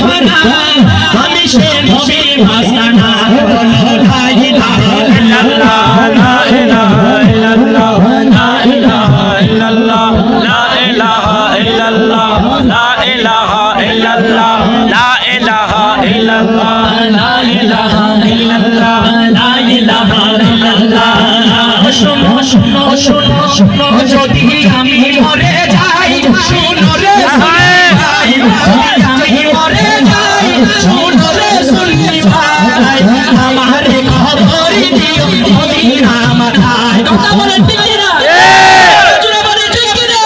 ফানা আমি সে নবী মাস্তানা বলো লা ইলাহা ইল্লাল্লাহ লা ইলাহা ইল্লাল্লাহ লা ইলাহা ইল্লাল্লাহ লা ইলাহা ইল্লাল্লাহ লা ইলাহা ইল্লাল্লাহ লা ইলাহা ইল্লাল্লাহ লা ইলাহা ইল্লাল্লাহ লা ইলাহা ইল্লাল্লাহ শোনো শোনো শোনো শোনো যদি আমি মরে যাই শোনো রে ভাই আমি মরে যাই শোনো রে সুন্নি ভাই আমার খবর দিও মদিনা মাথায় কথা বলে ঠিক না জোরে বলে ঠিক না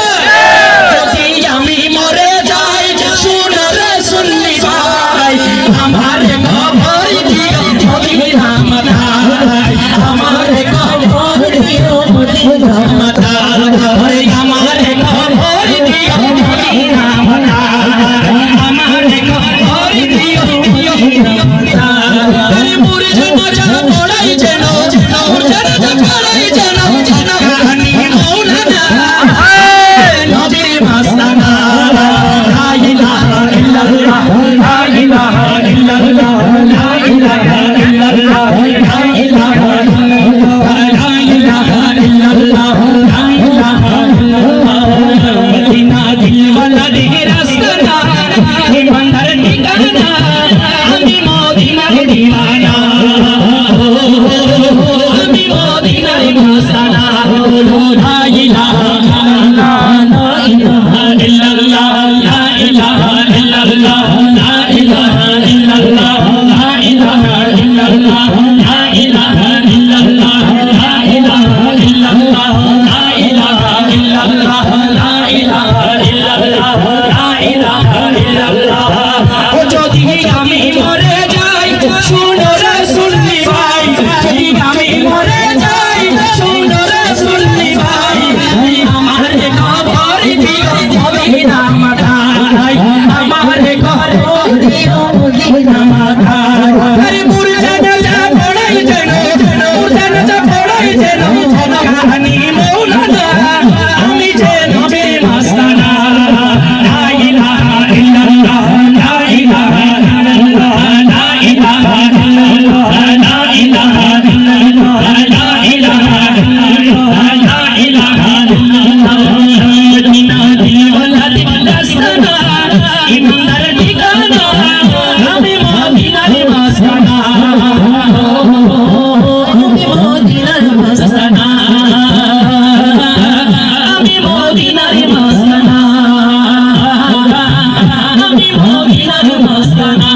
যদি আমি মরে যাই শোনো রে সুন্নি ভাই আমার খবর দিও মদিনা মাথায় আমার খবর দিও মদিনা মাথায় আমার খবর দিও মদিনা মাথায় আমার খবর দিও মদিনা মাথায় মুর্শিদ মজা পড়াই যেন জানাজা পড়াই যেন জানানি মাওলানা নবী মাস্তানা লা ইলাহা ইল্লাল্লাহ লা ইলাহা ইল্লাল্লাহ লা ইলাহা ইল্লাল্লাহ লা ইলাহা ইল্লাল্লাহ লা ইলাহা ইল্লাল্লাহ লা ইলাহা ইল্লাল্লাহ মদিনা দিলওয়ালা রে রাস্তা ইমানদার ঠিকানা আমি মদিনার দিওয়ানা আমি মদিনার মাস্তানা লা ইলাহা ইল্লাল্লাহ লা ইলাহা ইল্লাল্লাহ লা ইলাহা ইল্লাল্লাহ লা ইলাহা ইল্লাল্লাহ লা ইলাহা ইল্লাল্লাহ লা ইলাহা ইল্লাল্লাহ লা ইলাহা ইল্লাল্লাহ লা ইলাহা ইল্লাল্লাহ লা ইলাহা ইল্লাল্লাহ ও যদি আমি মরে যাই শুনো রে সুন্নি ভাই যদি আমি মরে যাই শুনো রে সুন্নি ভাই আমার খবর দিও মদিনা মাথায় আমার খবর দিও মদিনা মাথায় আরে মুর্শিদ যা পড়াই যেন মুর্শিদ যা পড়াই যেন জানানি মাওলানা আমি যে নবী মাস্তানা লা ইলাহা ইল্লাল্লাহ লা ইলাহা ইল্লাল্লাহ লা ইলাহা ইল্লাল্লাহ লা ইলাহা ইল্লাল্লাহ লা ইলাহা ইল্লাল্লাহ লা ইলাহা ইল্লাল্লাহ মদিনা দিওয়ালা রাস্তা ইমানদার ঠিকানা আমি মদিনার মাস্তানা আমি মদিনার মাস্তানা আমি মদিনার মাস্তানা আমি মদিনার মাস্তানা